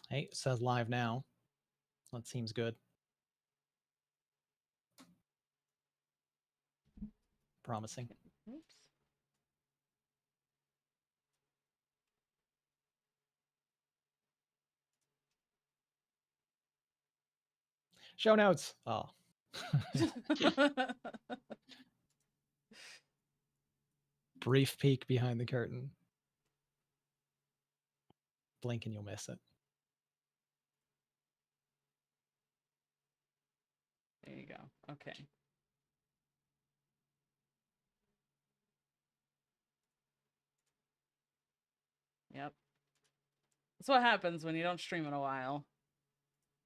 Hey, it says live now. That seems good. Promising. Oops. Show notes. Oh. Brief peek behind the curtain. Blink and you'll miss it. There you go. Okay. Yep. That's what happens when you don't stream in a while.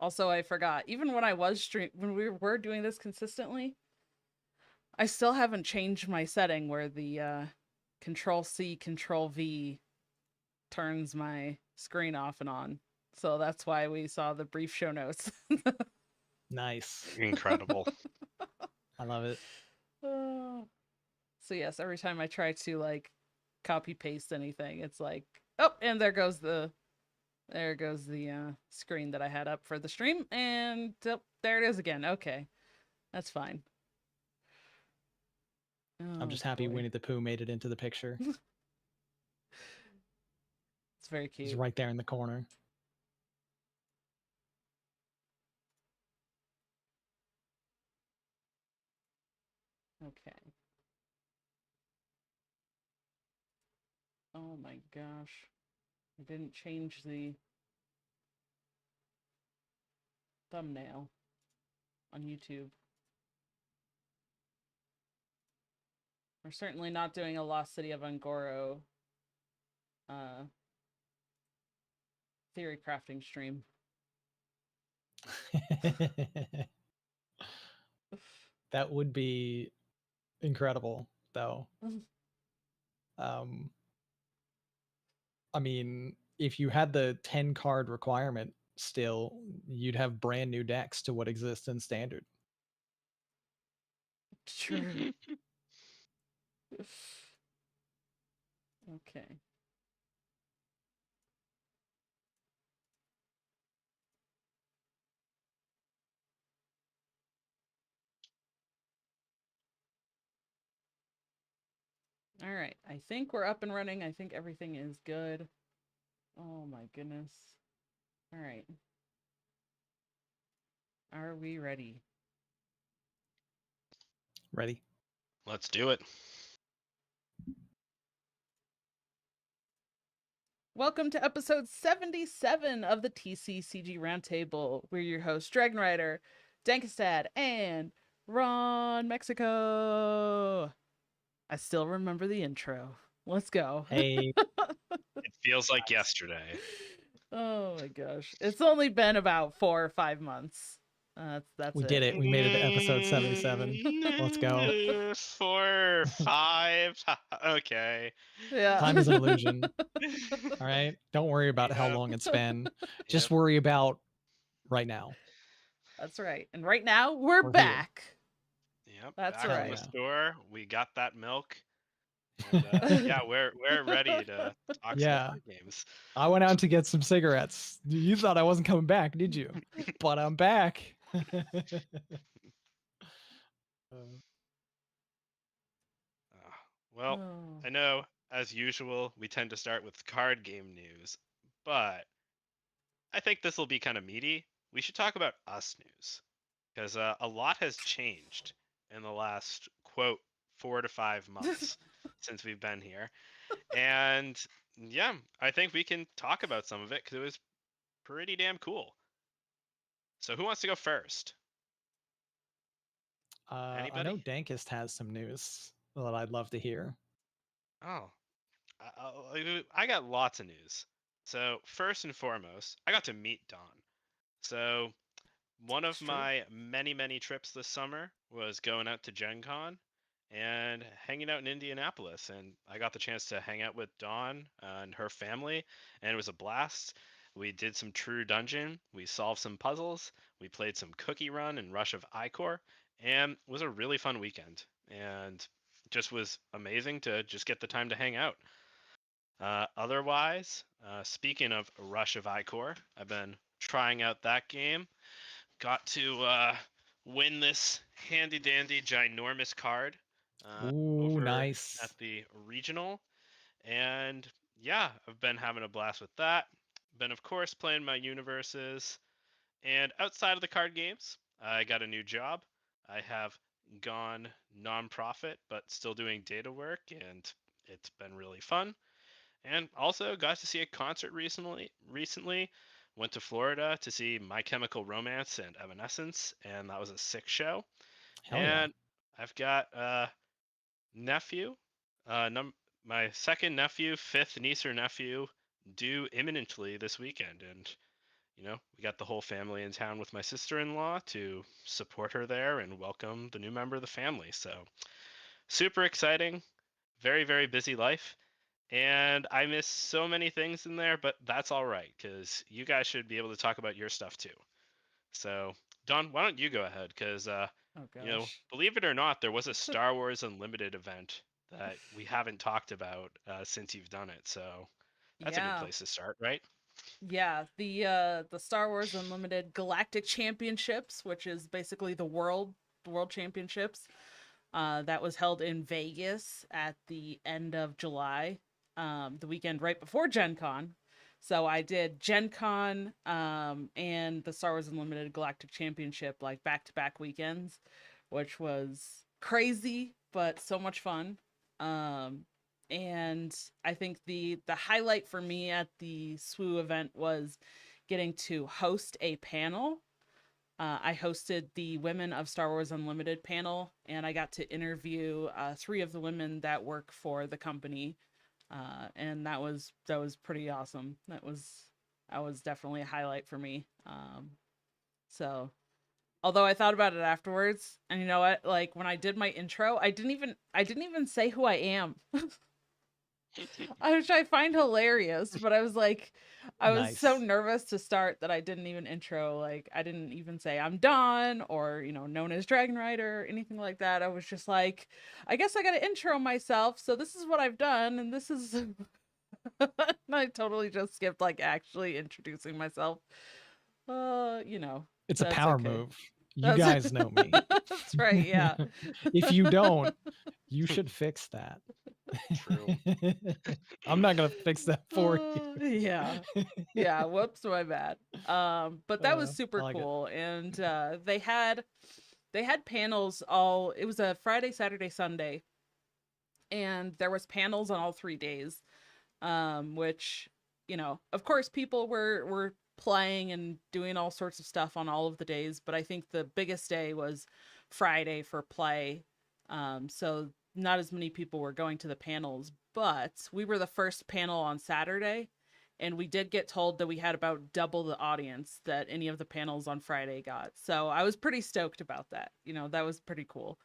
Also, I forgot. Even when I was when we were doing this consistently, I still haven't changed my setting where the Control C, Control V turns my screen off and on. So that's why we saw the brief show notes. Nice. Incredible. I love it. So yes, every time I try to like copy paste anything, it's like, oh, and there goes the screen that I had up for the stream, and oh, there it is again. Okay, that's fine. I'm just happy Winnie the Pooh made it into the picture. It's very cute. He's right there in the corner. Okay. Oh my gosh. I didn't change the thumbnail on YouTube. We're certainly not doing a Lost City of Angoro theory crafting stream. That would be incredible, though. I mean, if you had the 10 card requirement still, you'd have brand new decks to what exists in standard. True. Okay. All right. I think we're up and running. I think everything is good. Oh my goodness. All right. Are we ready? Ready? Let's do it. Welcome to episode 77 of the TCCG Roundtable. We're your hosts, dragonrider, DankestDad, and RonMexico. I still remember the intro. Let's go. Hey. It feels like yesterday. Oh my gosh. It's only been about 4 or 5 months. That's we did it. We made it to episode 77. Let's go. 4, 5. Okay. Yeah. Time is an illusion. All right. Don't worry about how long it's been. Just worry about right now. That's right. And right now we're back. Yep. That's back right. From the store. We got that milk. And, yeah, we're ready to talk some card games. I went out to get some cigarettes. You thought I wasn't coming back, did you? But I'm back. Well, I know, as usual, we tend to start with card game news, but I think this will be kind of meaty. We should talk about us news, because a lot has changed in the last, quote, 4 to 5 months since we've been here. And yeah, I think we can talk about some of it because it was pretty damn cool. So who wants to go first? I know Dankest has some news that I'd love to hear. Oh, I got lots of news. So first and foremost, I got to meet Don. So one of my many trips this summer was going out to Gen Con and hanging out in Indianapolis. And I got the chance to hang out with Dawn and her family, and it was a blast. We did some True Dungeon, we solved some puzzles, we played some Cookie Run and Rush of Icor, and it was a really fun weekend. And just was amazing to just get the time to hang out. Otherwise, speaking of Rush of Icor, I've been trying out that game. Got to win this handy dandy ginormous card Ooh, over nice. at the regional. And yeah, I've been having a blast with that. Been, of course, playing my universes. And outside of the card games, I got a new job. I have gone nonprofit, but still doing data work, and it's been really fun. And also got to see a concert recently. Went to Florida to see My Chemical Romance and Evanescence, and that was a sick show. Hell yeah. And I've got a nephew, my second nephew, fifth niece or nephew, due imminently this weekend, and we got the whole family in town with my sister-in-law to support her there and welcome the new member of the family. So super exciting, very, very busy life. And I miss so many things in there, but that's all right because you guys should be able to talk about your stuff too. So, Don, why don't you go ahead? Because, Oh gosh. believe it or not, there was a Star Wars Unlimited event that we haven't talked about since you've done it. So, that's a good Yeah. place to start, right? Yeah, the Star Wars Unlimited Galactic Championships, which is basically the world championships, that was held in Vegas at the end of July, the weekend right before Gen Con. So I did Gen Con and the Star Wars Unlimited Galactic Championship like back-to-back weekends, which was crazy but so much fun. And I think the highlight for me at the SWU event was getting to host a panel. I hosted the Women of Star Wars Unlimited panel, and I got to interview 3 of the women that work for the company, and that was pretty awesome. That was definitely a highlight for me. So, although I thought about it afterwards, and you know what? Like when I did my intro, I didn't even say who I am. Which I find hilarious, but I was like, I was so Nice. nervous to start that I didn't even intro. Like, I didn't even say I'm Dawn or, known as dragonrider or anything like that. I was just like, I guess I got to intro myself. So this is what I've done. And this is, I totally just skipped like actually introducing myself. It's a that's power okay. move. You guys know me. That's right. Yeah. If you don't, you should fix that. True. I'm not gonna fix that for you. Yeah. Yeah, whoops, my bad. But that was I super like it. cool. And they had panels all, it was a Friday, Saturday, Sunday. And there was panels on all 3 days. Which, of course people were playing and doing all sorts of stuff on all of the days, but I think the biggest day was Friday for play. So not as many people were going to the panels, but we were the first panel on Saturday, and we did get told that we had about double the audience that any of the panels on Friday got. So I was pretty stoked about that. That was pretty cool.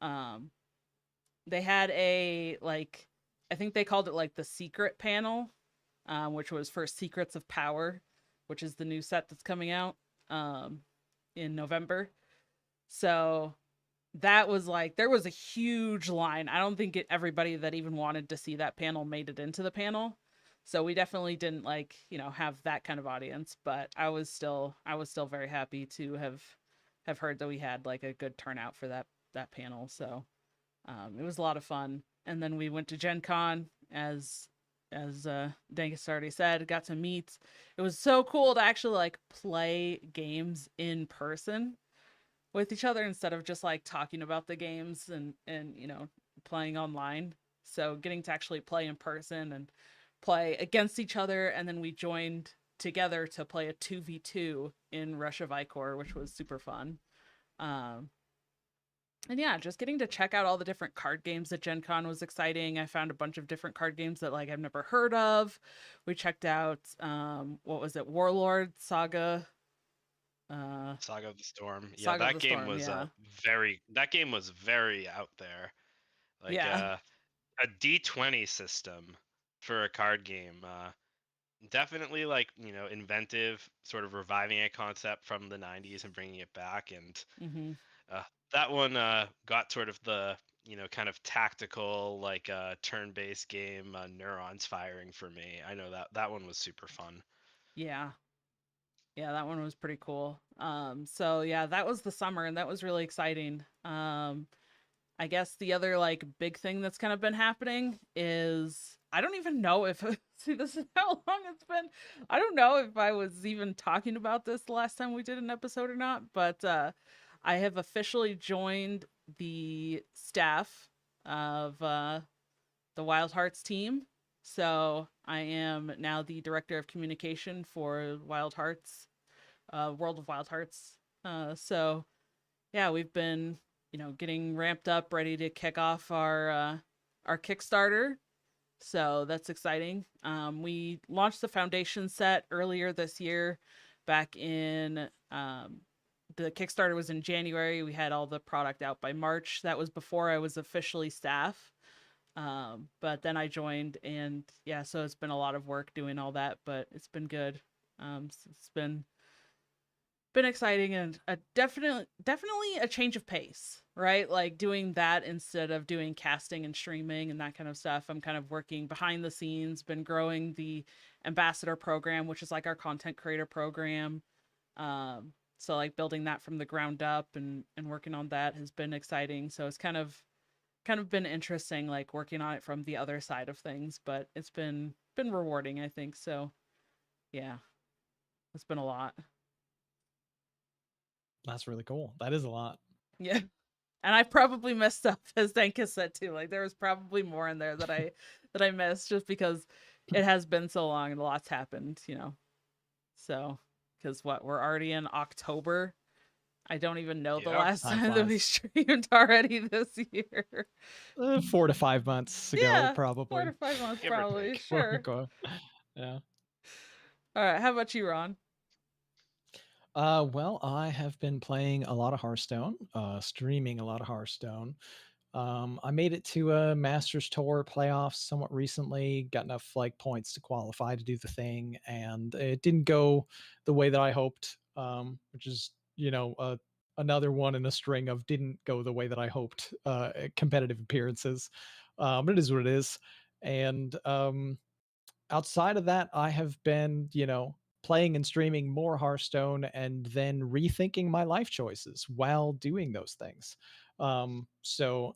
They had I think they called it like the secret panel, which was for Secrets of Power, which is the new set that's coming out in November. So that was like, there was a huge line. I don't think everybody that even wanted to see that panel made it into the panel. So we definitely didn't have that kind of audience, but I was still very happy to have heard that we had like a good turnout for that panel. So it was a lot of fun. And then we went to Gen Con, as Dankest already said, got to meet. It was so cool to actually like play games in person with each other instead of just like talking about the games and playing online. So getting to actually play in person and play against each other, and then we joined together to play a 2v2 in Rush of Icor, which was super fun. And yeah, just getting to check out all the different card games at Gen Con was exciting. I found a bunch of different card games that like I've never heard of. We checked out what was it, Warlord Saga. Saga of the Storm. Yeah, Saga of the Storm, yeah. that game was very out there. Like Yeah. a D20 system for a card game. Definitely like, inventive, sort of reviving a concept from the 90s and bringing it back. And Mm-hmm. that one got sort of the kind of tactical, like turn-based game, neurons firing for me. I know that one was super fun. Yeah. Yeah, that one was pretty cool. So yeah, that was the summer and that was really exciting. I guess the other like big thing that's kind of been happening is I don't even know if see, this is how long it's been. I don't know if I was even talking about this the last time we did an episode or not, but I have officially joined the staff of the Wild Hearts team. So I am now the director of communication for Wild Hearts, World of Wild Hearts. So yeah, we've been, getting ramped up, ready to kick off our Kickstarter. So that's exciting. We launched the foundation set earlier this year, back in the Kickstarter was in January. We had all the product out by March. That was before I was officially staff. But then I joined, and yeah, so it's been a lot of work doing all that, but it's been good. It's been exciting and definitely a change of pace, right? Like doing that instead of doing casting and streaming and that kind of stuff. I'm kind of working behind the scenes, been growing the ambassador program, which is like our content creator program. So like building that from the ground up and working on that has been exciting. So it's kind of been interesting, like working on it from the other side of things, but it's been rewarding, I think. So yeah, it's been a lot. That's really cool. That is a lot. Yeah. And I probably missed stuff, as Dankest said too. Like there was probably more in there that I missed just because it has been so long and a lot's happened, So, because we're already in October. I don't even know the Yeah. last Time time that we flies. streamed already this year. 4 to 5 months ago, Yeah, 4 probably. to 5 months Give or probably. take. Sure. Yeah. All right. How about you, Ron? Well, I have been playing a lot of Hearthstone, streaming a lot of Hearthstone. I made it to a Masters Tour playoffs somewhat recently, got enough like points to qualify to do the thing, and it didn't go the way that I hoped, which is, another one in a string of didn't go the way that I hoped competitive appearances. But it is what it is. And outside of that, I have been, playing and streaming more Hearthstone and then rethinking my life choices while doing those things. So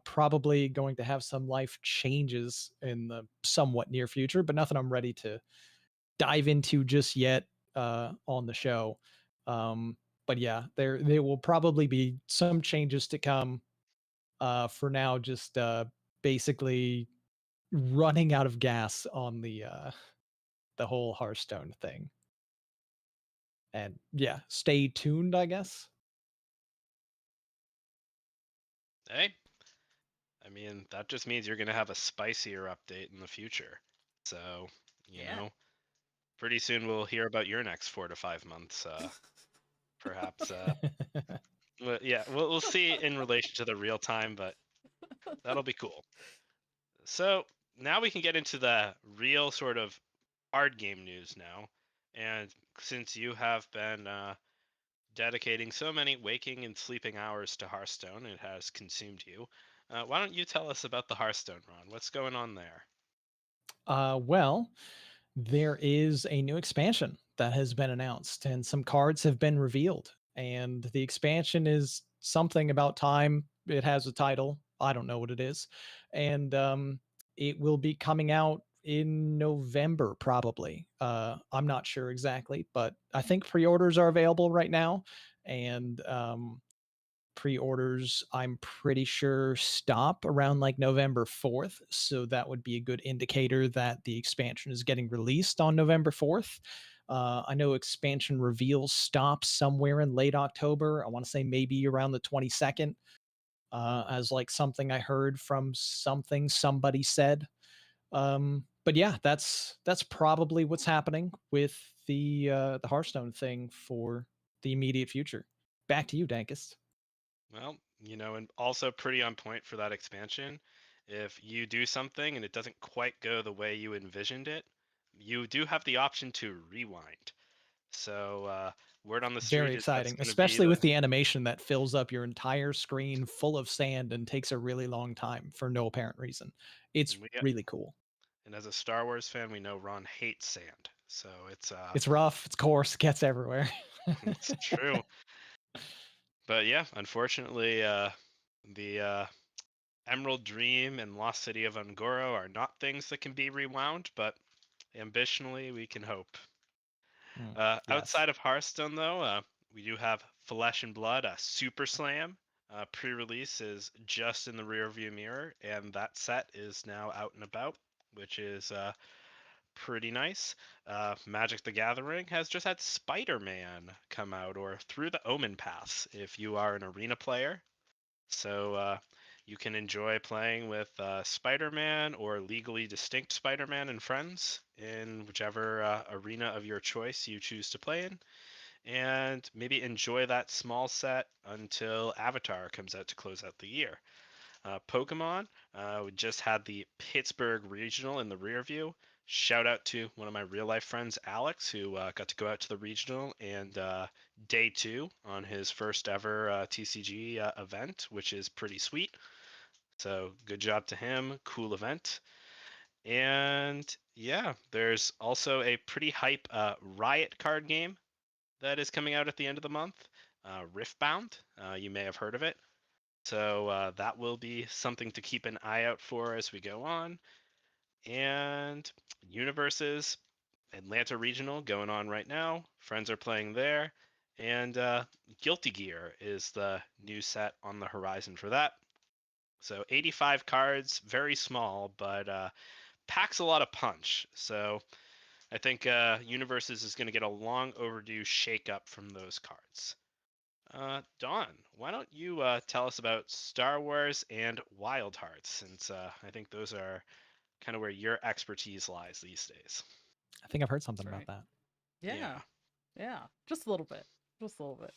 probably going to have some life changes in the somewhat near future, but nothing I'm ready to dive into just yet on the show. But yeah, there will probably be some changes to come. For now, just basically running out of gas on the whole Hearthstone thing. And yeah, stay tuned, I guess. Hey, I mean, that just means you're going to have a spicier update in the future. So, Yeah. pretty soon we'll hear about your next 4 to 5 months, perhaps. Yeah, we'll see in relation to the real time, but that'll be cool. So now we can get into the real sort of card game news now. And since you have been dedicating so many waking and sleeping hours to Hearthstone, it has consumed you. Why don't you tell us about the Hearthstone, Ron? What's going on there? Well, there is a new expansion that has been announced, and some cards have been revealed. And the expansion is something about time. It has a title. I don't know what it is. And it will be coming out in November, probably. I'm not sure exactly, but I think pre orders are available right now. And pre-orders, I'm pretty sure, stop around like November 4th, so that would be a good indicator that the expansion is getting released on November 4th. I know expansion reveals stop somewhere in late October. I want to say maybe around the 22nd, as like something I heard from something somebody said. But yeah, that's probably what's happening with the Hearthstone thing for the immediate future. Back to you, Dankest. Well, and also pretty on point for that expansion. If you do something and it doesn't quite go the way you envisioned it, you do have the option to rewind. So Word on the Very street is that's exciting, going to be especially with the the animation that fills up your entire screen full of sand and takes a really long time for no apparent reason. It's and we get, really cool. and as a Star Wars fan, we know Ron hates sand, so It's rough, it's coarse, it gets everywhere. it's true. But yeah, unfortunately, the Emerald Dream and Lost City of Ungoro are not things that can be rewound, but ambitionally we can hope. Yes. Outside of Hearthstone, though, we do have Flesh and Blood, a Super Slam. Pre-release is just in the rearview mirror, and that set is now out and about, which is pretty nice. Magic the Gathering has just had Spider-Man come out, or Through the Omen Paths, if you are an arena player. So you can enjoy playing with Spider-Man or legally distinct Spider-Man and friends in whichever arena of your choice you choose to play in, and maybe enjoy that small set until Avatar comes out to close out the year. Pokemon, we just had the Pittsburgh Regional in the rear view. Shout out to one of my real life friends, Alex, who got to go out to the regional and day 2 on his first ever TCG event, which is pretty sweet. So good job to him. Cool event. And yeah, there's also a pretty hype Riot card game that is coming out at the end of the month. Riftbound. You may have heard of it. So that will be something to keep an eye out for as we go on. And Universes, Atlanta Regional going on right now. Friends are playing there. And Guilty Gear is the new set on the horizon for that. So 85 cards, very small, but packs a lot of punch. So I think Universes is going to get a long overdue shakeup from those cards. Dawn, why don't you tell us about Star Wars and Wild Hearts, since I think those are kind of where your expertise lies these days. I think I've heard something That's about right. that. Yeah. Yeah. Just a little bit. Just a little bit.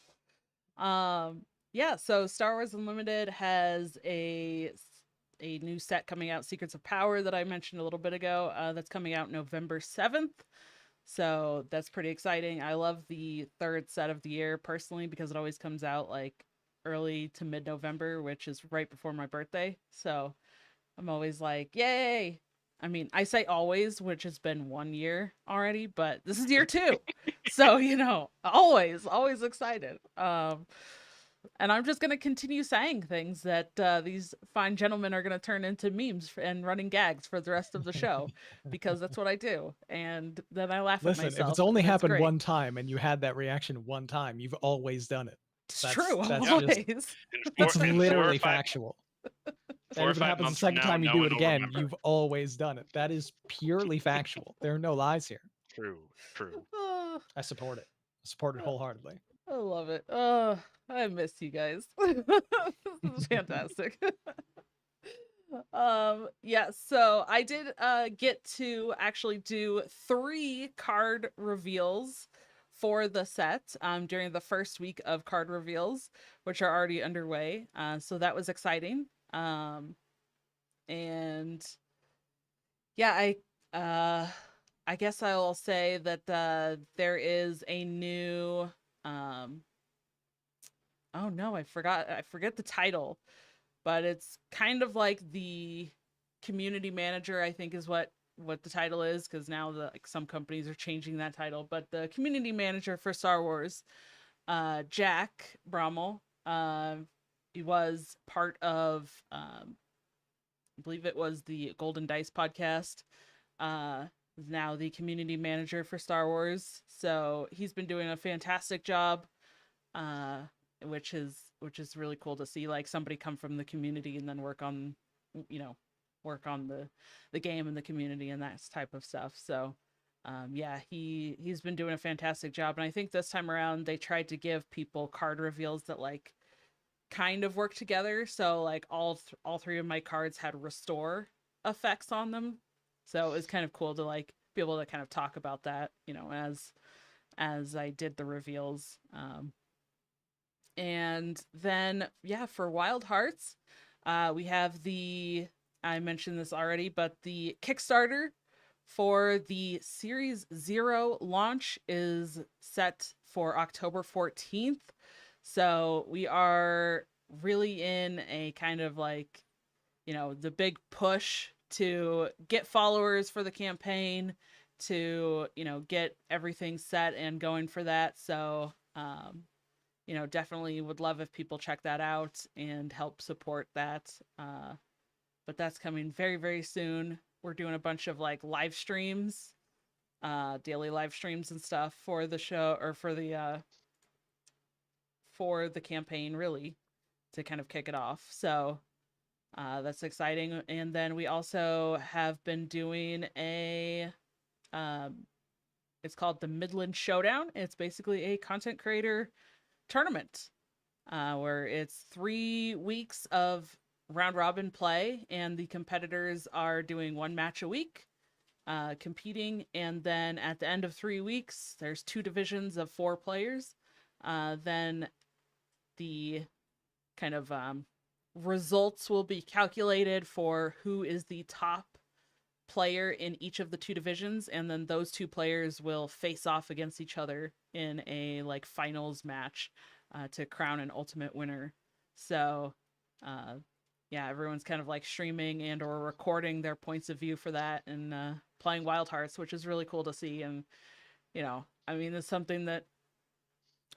Yeah, so Star Wars Unlimited has a new set coming out, Secrets of Power, that I mentioned a little bit ago. That's coming out November 7th. So that's pretty exciting. I love the third set of the year personally because it always comes out like early to mid-November, which is right before my birthday. So I'm always like, yay. I mean, I say always, which has been 1 year already, but this is year 2. So, always excited. And I'm just going to continue saying things that these fine gentlemen are going to turn into memes and running gags for the rest of the show, because that's what I do. And then I laugh at Listen, myself. if it's only and happened great. one time and you had that reaction one time, you've always done it. It's That's true. just Always. it's In 4 literally or 5 factual. 4 And or if it 5 happens the months from second now, time you no do one it will again, remember. you've always done it. That is purely factual. There are no lies here. True. I support it. I support it wholeheartedly. I love it. I miss you guys. This is fantastic. Yeah, so I did get to actually do 3 card reveals for the set during the first week of card reveals, which are already underway. So that was exciting. And yeah, I guess I'll say that there is a new oh no, I forget the title, but it's kind of like the community manager, I think is what the title is, because now some companies are changing that title. But the community manager for Star Wars, Jack Brommel, he was part of I believe it was the Golden Dice podcast. Is now the community manager for Star Wars, so he's been doing a fantastic job. Which is really cool to see, like, somebody come from the community and then work on the game and the community and that type of stuff. So yeah, he's been doing a fantastic job. And I think this time around they tried to give people card reveals that like kind of work together. So like all 3 of my cards had restore effects on them. So it was kind of cool to like be able to kind of talk about that, as I did the reveals. And then, yeah, for Wild Hearts, we have I mentioned this already, but the Kickstarter for the Series 0 launch is set for October 14th. So we are really in a kind of like, the big push to get followers for the campaign, to, get everything set and going for that. So, definitely would love if people check that out and help support that. But that's coming very, very soon. We're doing a bunch of like live streams, daily live streams and stuff for the show, or for the campaign, really, to kind of kick it off. So that's exciting. And then we also have been doing it's called the Midland Showdown. It's basically a content creator tournament, where it's 3 weeks of round robin play, and the competitors are doing 1 match a week, competing. And then at the end of 3 weeks, there's 2 divisions of 4 players. Then the kind of results will be calculated for who is the top player in each of the 2 divisions, and then those 2 players will face off against each other in a like finals match, to crown an ultimate winner. So everyone's kind of like streaming and or recording their points of view for that, and playing Wild Hearts, which is really cool to see. And it's something that,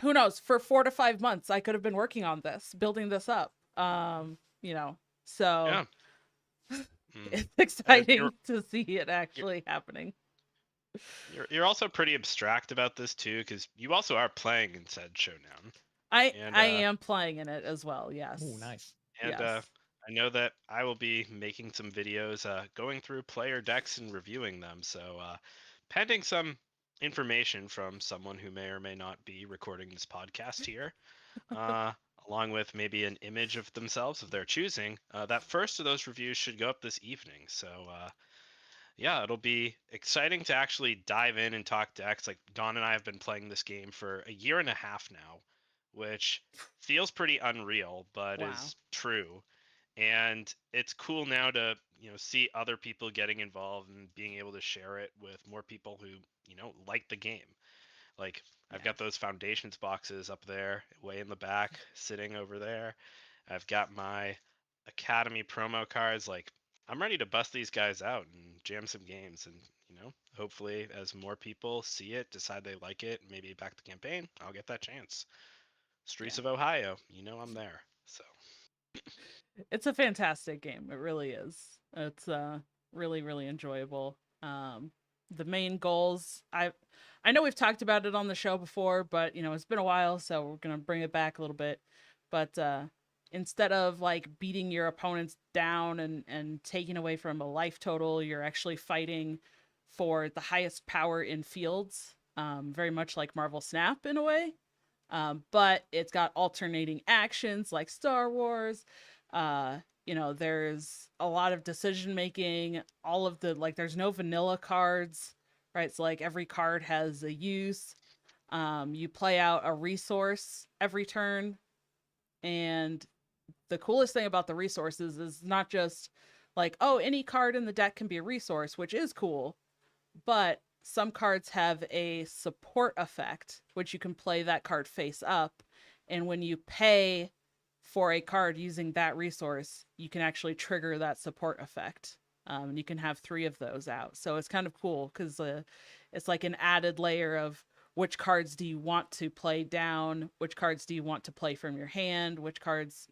who knows, for 4 to 5 months I could have been working on this, building this up. So Yeah. it's exciting to see it actually happening. You're also pretty abstract about this too, because you also are playing in said showdown. I am playing in it as well. Yes. Oh, nice. And yes. I know that I will be making some videos, going through player decks and reviewing them. So pending some information from someone who may or may not be recording this podcast here, along with maybe an image of themselves of their choosing, that first of those reviews should go up this evening. So yeah, it'll be exciting to actually dive in and talk decks. Like, Dawn and I have been playing this game for a year and a half now, which feels pretty unreal, but Wow. is true. And it's cool now to, see other people getting involved and being able to share it with more people who, like the game. Like, I've got those foundations boxes up there, way in the back, sitting over there. I've got my Academy promo cards. Like, I'm ready to bust these guys out and jam some games. And, hopefully as more people see it, decide they like it, maybe back the campaign, I'll get that chance. Streets of Ohio, I'm there. So it's a fantastic game. It really is. It's really, really enjoyable. The main goals, I know we've talked about it on the show before, but it's been a while, so we're gonna bring it back a little bit. But instead of like beating your opponents down and taking away from a life total, you're actually fighting for the highest power in fields, very much like Marvel Snap in a way. But it's got alternating actions like Star Wars. There's a lot of decision making. All of the there's no vanilla cards, right? So like every card has a use. You play out a resource every turn, and the coolest thing about the resources is not just like, oh, any card in the deck can be a resource, which is cool, but some cards have a support effect, which you can play that card face up. And when you pay for a card using that resource, you can actually trigger that support effect. And you can have 3 of those out. So it's kind of cool because it's like an added layer of which cards do you want to play down? Which cards do you want to play from your hand? Which cards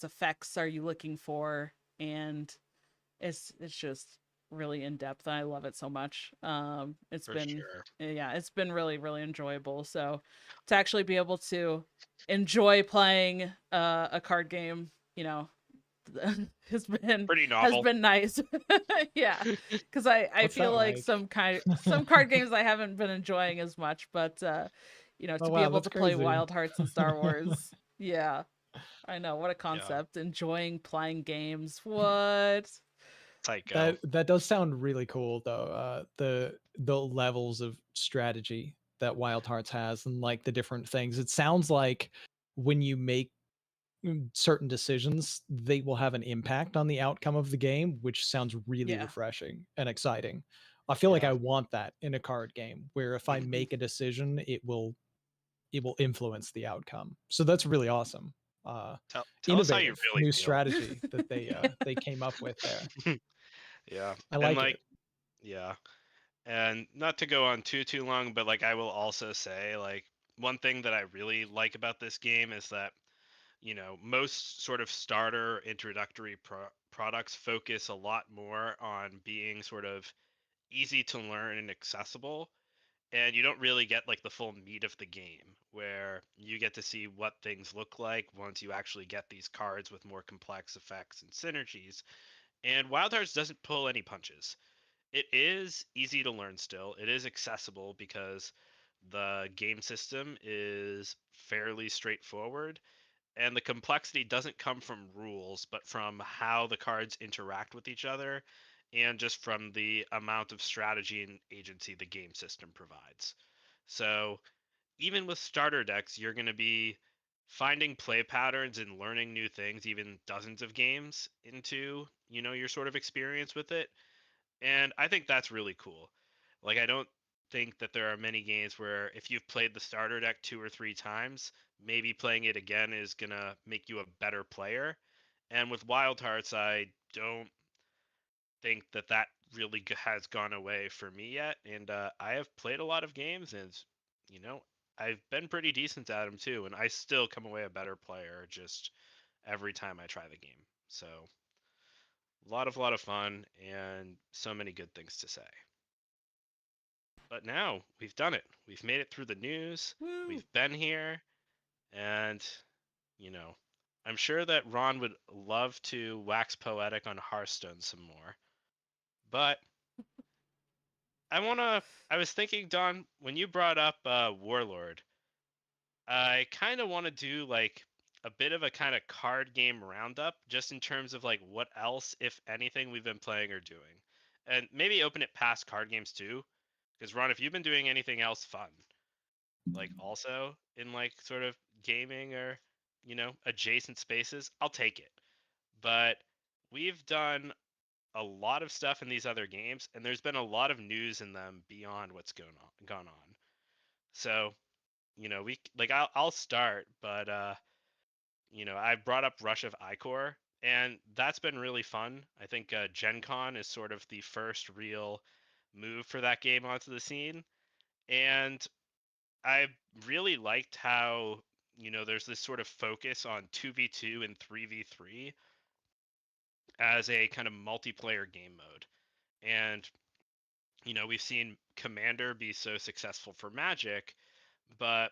effects are you looking for? And it's just really in depth. I love it so much. It's been really, really enjoyable. So to actually be able to enjoy playing a card game, has been nice. Yeah, because I feel like some card games I haven't been enjoying as much, but to be able to play Wild Hearts and Star Wars, yeah, I know, what a concept. Enjoying playing games, what? Psycho. That does sound really cool though. The levels of strategy that Wild Hearts has, and like the different things. It sounds like when you make certain decisions, they will have an impact on the outcome of the game, which sounds really refreshing and exciting. I feel like Yeah. I want that in a card game where if I make a decision, it will influence the outcome. So that's really awesome. Tell us how you Innovative really new feel. strategy that they came up with there. Yeah. I And like like, it. yeah. And not to go on too long, but like I will also say like one thing that I really like about this game is that, most sort of starter introductory products focus a lot more on being sort of easy to learn and accessible, and you don't really get like the full meat of the game where you get to see what things look like once you actually get these cards with more complex effects and synergies. And Wild Hearts doesn't pull any punches. It is easy to learn still. It is accessible because the game system is fairly straightforward, and the complexity doesn't come from rules, but from how the cards interact with each other and just from the amount of strategy and agency the game system provides. So, even with starter decks, you're going to be finding play patterns and learning new things even dozens of games into, your sort of experience with it. And I think that's really cool. Like, I don't think that there are many games where if you've played the starter deck 2 or 3 times, maybe playing it again is going to make you a better player. And with Wild Hearts, I don't think that that really has gone away for me yet. And I have played a lot of games, and, you know, I've been pretty decent at them too. And I still come away a better player just every time I try the game. So, a lot of fun, and so many good things to say. But now we've done it. We've made it through the news. Woo! We've been here, and you know, I'm sure that Ron would love to wax poetic on Hearthstone some more. But I was thinking, Don, when you brought up Warlord, I kind of want to do like a bit of a kind of card game roundup, just in terms of like what else, if anything, we've been playing or doing, and maybe open it past card games too. Because Ron, if you've been doing anything else fun, like also in like sort of gaming or adjacent spaces, I'll take it. But we've done a lot of stuff in these other games, and there's been a lot of news in them beyond what's gone on. So we like I'll start, but I brought up Rush of Icor, and that's been really fun. I think Gen Con is sort of the first real move for that game onto the scene, and I really liked how, there's this sort of focus on 2v2 and 3v3 as a kind of multiplayer game mode. And, we've seen Commander be so successful for Magic, but,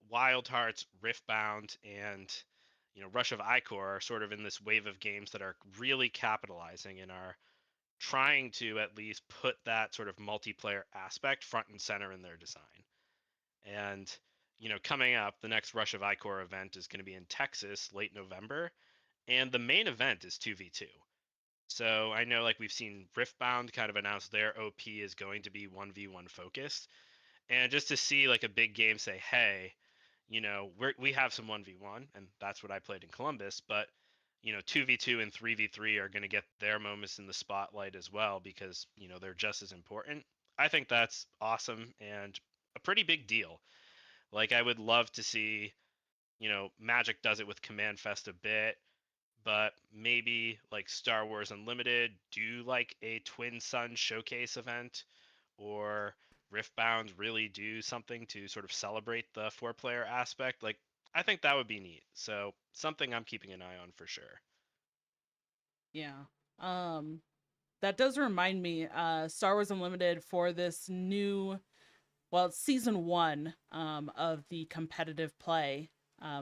Wild Hearts, Riftbound, and, Rush of Icor are sort of in this wave of games that are really capitalizing and are trying to at least put that sort of multiplayer aspect front and center in their design. And, coming up, the next Rush of Icor event is going to be in Texas late November. And the main event is 2v2. So I know like we've seen Riftbound kind of announce their OP is going to be 1v1 focused. And just to see like a big game say, hey, we have some 1v1, and that's what I played in Columbus, but 2v2 and 3v3 are going to get their moments in the spotlight as well because, they're just as important. I think that's awesome and a pretty big deal. Like I would love to see, Magic does it with Command Fest a bit, but maybe like Star Wars Unlimited do like a Twin Sun showcase event, or Riftbound really do something to sort of celebrate the 4-player aspect. Like I think that would be neat. So something I'm keeping an eye on for sure. Yeah. That does remind me, Star Wars Unlimited for this new, well, it's season 1 of the competitive play.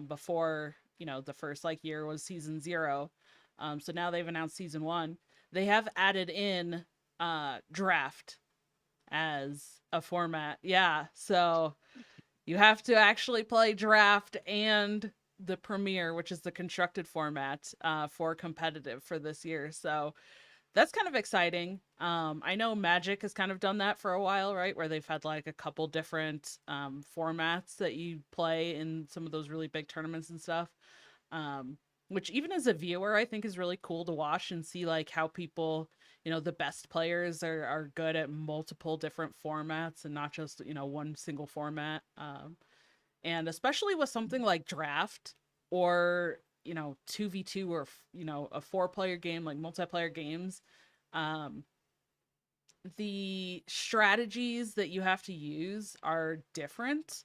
Before, the first like year was season 0. So now they've announced season 1. They have added in draft as a format. Yeah. So you have to actually play draft and the premiere, which is the constructed format for competitive for this year. So that's kind of exciting. I know Magic has kind of done that for a while, right? Where they've had like a couple different formats that you play in some of those really big tournaments and stuff. which even as a viewer, I think is really cool to watch and see like how people, the best players are good at multiple different formats and not just, one single format. And especially with something like draft or, 2v2 or, a 4-player game like multiplayer games, um, the strategies that you have to use are different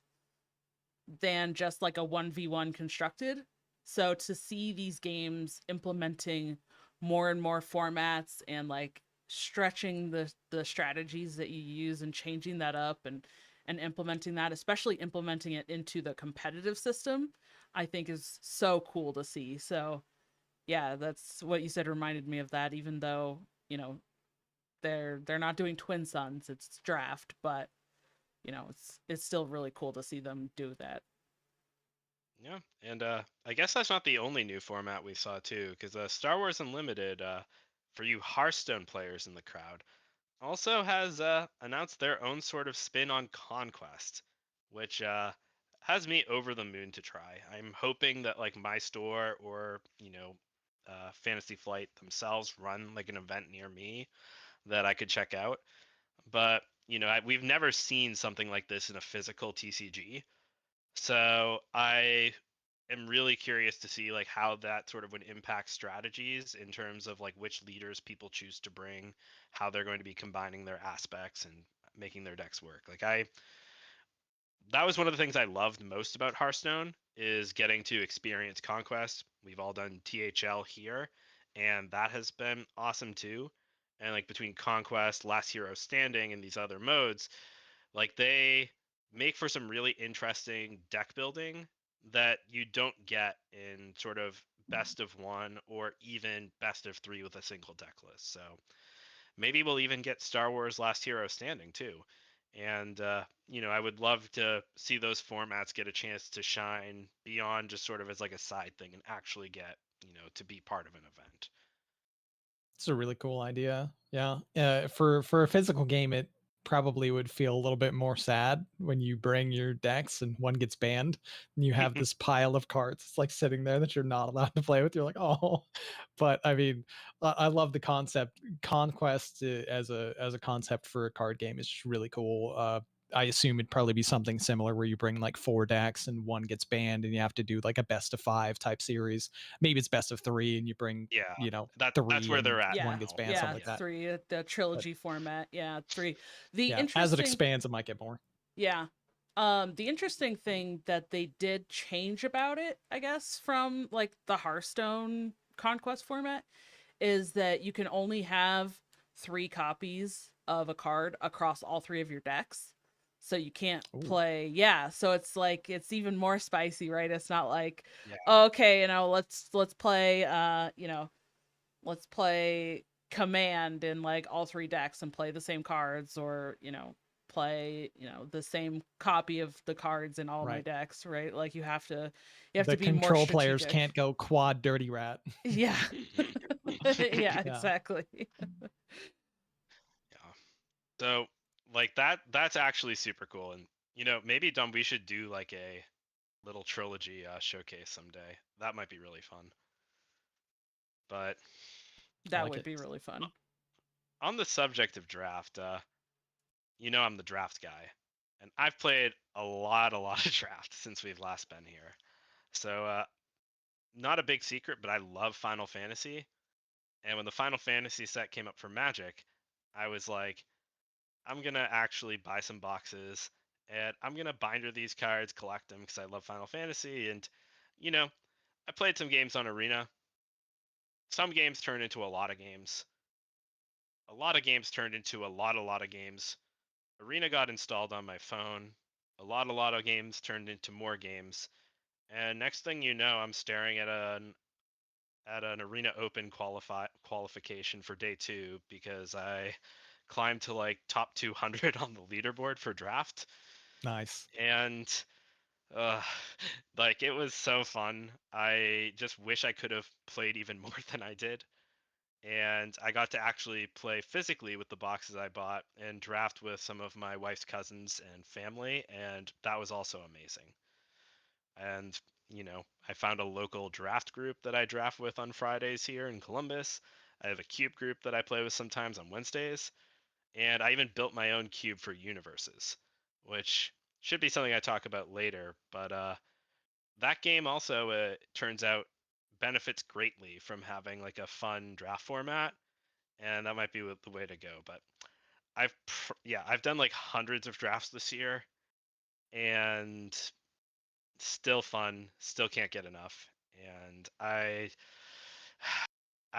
than just like a 1v1 constructed. So to see these games implementing more and more formats and like stretching the strategies that you use and changing that up and implementing that, especially implementing it into the competitive system, I think is so cool to see. So yeah, that's what you said reminded me of that, even though, they're not doing Twin Suns, it's draft, but it's still really cool to see them do that. Yeah, and I guess that's not the only new format we saw too, because Star Wars Unlimited, for you Hearthstone players in the crowd, also has announced their own sort of spin on Conquest, which has me over the moon to try. I'm hoping that like my store or Fantasy Flight themselves run like an event near me that I could check out. But we've never seen something like this in a physical TCG. So I am really curious to see like how that sort of would impact strategies in terms of like which leaders people choose to bring, how they're going to be combining their aspects and making their decks work. Like that was one of the things I loved most about Hearthstone is getting to experience Conquest. We've all done THL here, and that has been awesome too. And like between Conquest, Last Hero Standing, and these other modes, like they make for some really interesting deck building that you don't get in sort of best of one or even best of three with a single deck list. So maybe we'll even get Star Wars Last Hero Standing too. And I would love to see those formats get a chance to shine beyond just sort of as like a side thing and actually get to be part of an event. It's a really cool idea. Yeah. For a physical game, it probably would feel a little bit more sad when you bring your decks and one gets banned and you have this pile of cards. It's like sitting there that you're not allowed to play with. You're like, oh, but I mean, I love the concept. Conquest as a concept for a card game is just really cool. I assume it'd probably be something similar where you bring like 4 decks and one gets banned and you have to do like a best of 5 type series. Maybe it's best of 3 and you bring Yeah, that's 3 where and they're at one Yeah, gets now. banned, yeah, something like it's that. 3, the But trilogy format. Yeah, 3. The yeah, as it interesting, expands, it might get more. yeah, the interesting thing that they did change about it, I guess, from like the Hearthstone Conquest format, is that you can only have 3 copies of a card across all 3 of your decks. So you can't Ooh, play, yeah. So it's like it's even more spicy, right? It's not like, Yeah, oh, okay, let's play, let's play command in like all 3 decks and play the same cards, or play the same copy of the cards in all my right. decks, right? Like you have to The be more control players strategic. can't go quad dirty rat. Yeah. Yeah, Yeah. exactly. yeah. So like that's actually super cool, and maybe Dom, we should do like a little trilogy showcase someday. That might be really fun. But I That like would it. be really fun. on the subject of draft, I'm the draft guy, and I've played a lot of draft since we've last been here. So not a big secret, but I love Final Fantasy. And when the Final Fantasy set came up for Magic, I was like, I'm gonna actually buy some boxes and I'm gonna binder these cards, collect them because I love Final Fantasy. And you know, I played some games on Arena. Some games turned into a lot of games. A lot of games turned into a lot of games. Arena got installed on my phone. A lot of games turned into more games. And next thing you know, I'm staring at an Arena Open qualification for day 2 because I climbed to like top 200 on the leaderboard for draft. Nice. And uh, like it was so fun. I just wish I could have played even more than I did. And I got to actually play physically with the boxes I bought and draft with some of my wife's cousins and family, and that was also amazing. And I found a local draft group that I draft with on Fridays here in Columbus. I have a cube group that I play with sometimes on Wednesdays. And I even built my own cube for universes, which should be something I talk about later. But that game also turns out benefits greatly from having like a fun draft format, and that might be the way to go. But I've done like hundreds of drafts this year, and still fun, still can't get enough. And I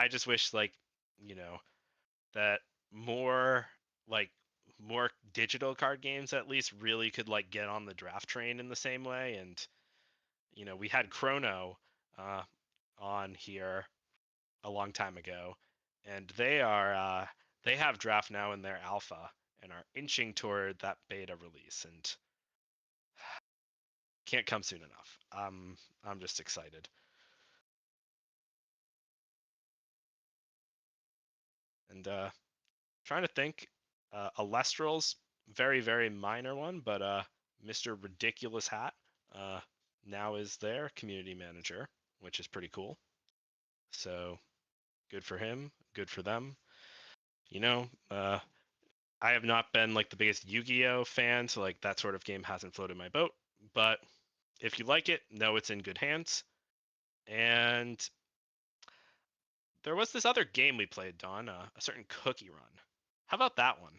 just wish that more like more digital card games at least really could like get on the draft train in the same way. And we had Chrono uh, on here a long time ago, and they have draft now in their alpha and are inching toward that beta release, and can't come soon enough. I'm just excited. And trying to think, Alestral's very minor one, but Mr. Ridiculous Hat now is their community manager, which is pretty cool. So good for him, good for them. I have not been like the biggest Yu-Gi-Oh fan, so like that sort of game hasn't floated my boat. But if you like it, know it's in good hands. And there was this other game we played, Dawn, a certain Cookie Run. How about that one?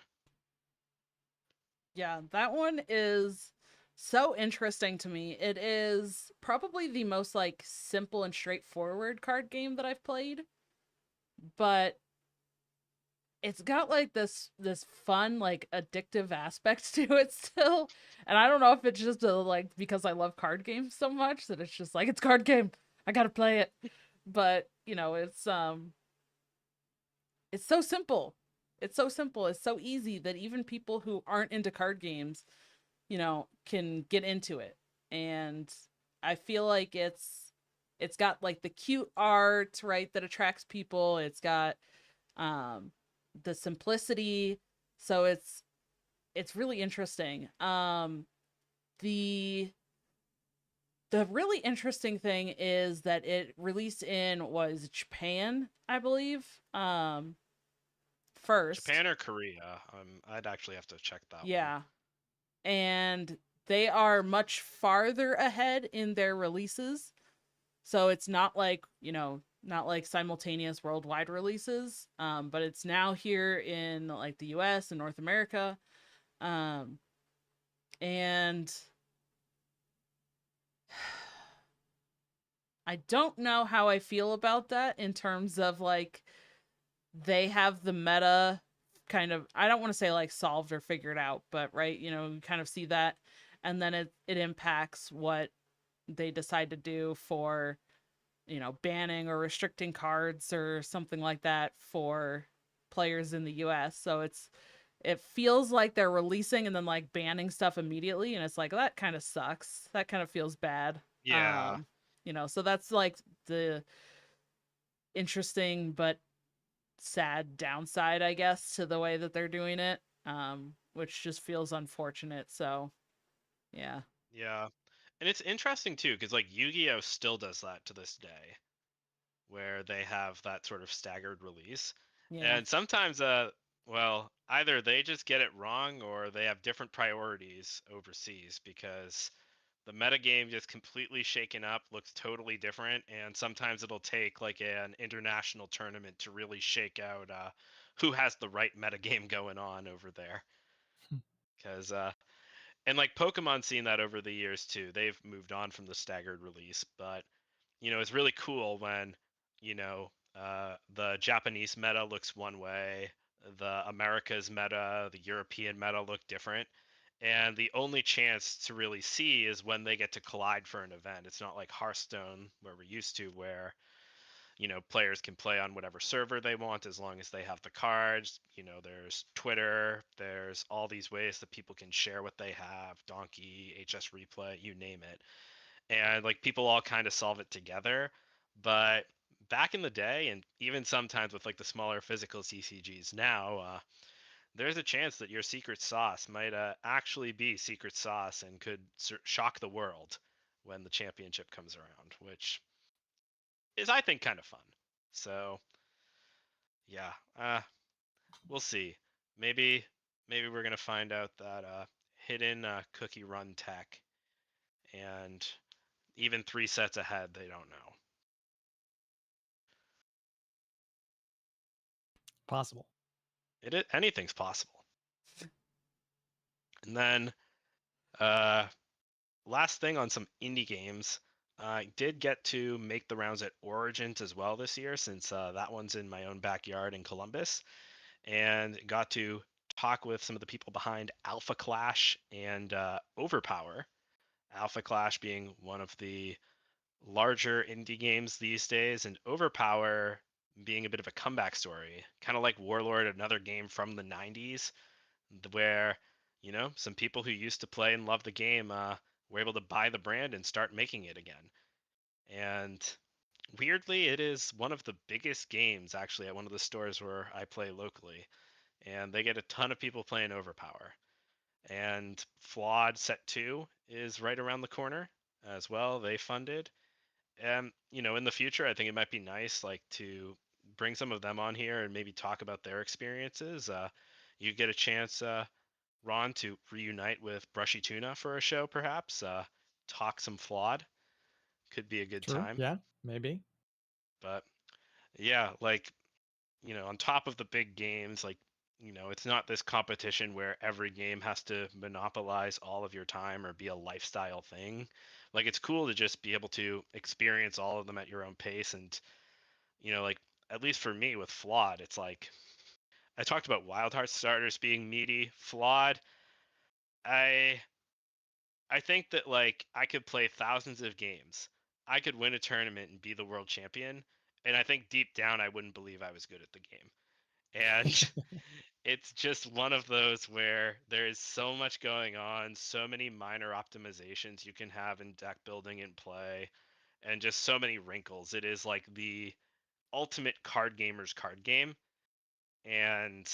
Yeah, that one is so interesting to me. It is probably the most like simple and straightforward card game that I've played, but it's got like this fun like addictive aspect to it still. And I don't know if it's just like because I love card games so much that it's just like it's card game. I got to play it. But, it's so simple. It's so simple. It's so easy that even people who aren't into card games, can get into it. And I feel like it's got like the cute art, right, that attracts people. It's got the simplicity. So it's really interesting. The really interesting thing is that it released in was Japan, I believe. First. Japan or Korea? I'd actually have to check that one. Yeah. And they are much farther ahead in their releases. So it's not like, not like simultaneous worldwide releases. But it's now here in like the US and North America. And I don't know how I feel about that in terms of like they have the meta kind of, I don't want to say like solved or figured out, but right, you kind of see that, and then it impacts what they decide to do for banning or restricting cards or something like that for players in the US. So it feels like they're releasing and then like banning stuff immediately, and it's like that kind of sucks. That kind of feels bad. Yeah. So that's like the interesting but sad downside, I guess, to the way that they're doing it, which just feels unfortunate. So yeah. Yeah. And it's interesting too, because like Yu-Gi-Oh still does that to this day, where they have that sort of staggered release. Yeah. And sometimes well, either they just get it wrong or they have different priorities overseas, because the metagame just completely shaken up, looks totally different, and sometimes it'll take like an international tournament to really shake out who has the right metagame going on over there. Because and like Pokemon's seen that over the years too. They've moved on from the staggered release, but it's really cool when the Japanese meta looks one way, the Americas meta, the European meta look different, and the only chance to really see is when they get to collide for an event. It's not like Hearthstone where we're used to, where players can play on whatever server they want as long as they have the cards. There's Twitter, there's all these ways that people can share what they have, Donkey, HS Replay, you name it. And like people all kind of solve it together. But back in the day, and even sometimes with like the smaller physical CCGs now, there's a chance that your secret sauce might actually be secret sauce and could shock the world. when the championship comes around, which is, I think, kind of fun. So yeah, we'll see. Maybe we're gonna find out that hidden cookie run tech, and even 3 sets ahead, they don't know. Possible. Anything's possible. And then last thing on some indie games, I did get to make the rounds at Origins as well this year, since that one's in my own backyard in Columbus, and got to talk with some of the people behind Alpha Clash and Overpower. Alpha Clash being one of the larger indie games these days, and Overpower being a bit of a comeback story, kind of like Warlord, another game from the 90s, where some people who used to play and love the game were able to buy the brand and start making it again. And weirdly, it is one of the biggest games actually at one of the stores where I play locally, and they get a ton of people playing Overpower. And Flawed Set 2 is right around the corner as well. They funded. And in the future, I think it might be nice to bring some of them on here and maybe talk about their experiences. You get a chance, Ron, to reunite with Brushy Tuna for a show, perhaps. Talk some Flawed. Could be a good True. time. Yeah, maybe. But yeah, on top of the big games, it's not this competition where every game has to monopolize all of your time or be a lifestyle thing. It's cool to just be able to experience all of them at your own pace. And, at least for me with Flawed, it's I talked about Wild Heart starters being meaty. Flawed, I think that I could play thousands of games. I could win a tournament and be the world champion. And I think deep down I wouldn't believe I was good at the game. And it's just one of those where there is so much going on, so many minor optimizations you can have in deck building and play, and just so many wrinkles. It is like the ultimate card gamer's card game. And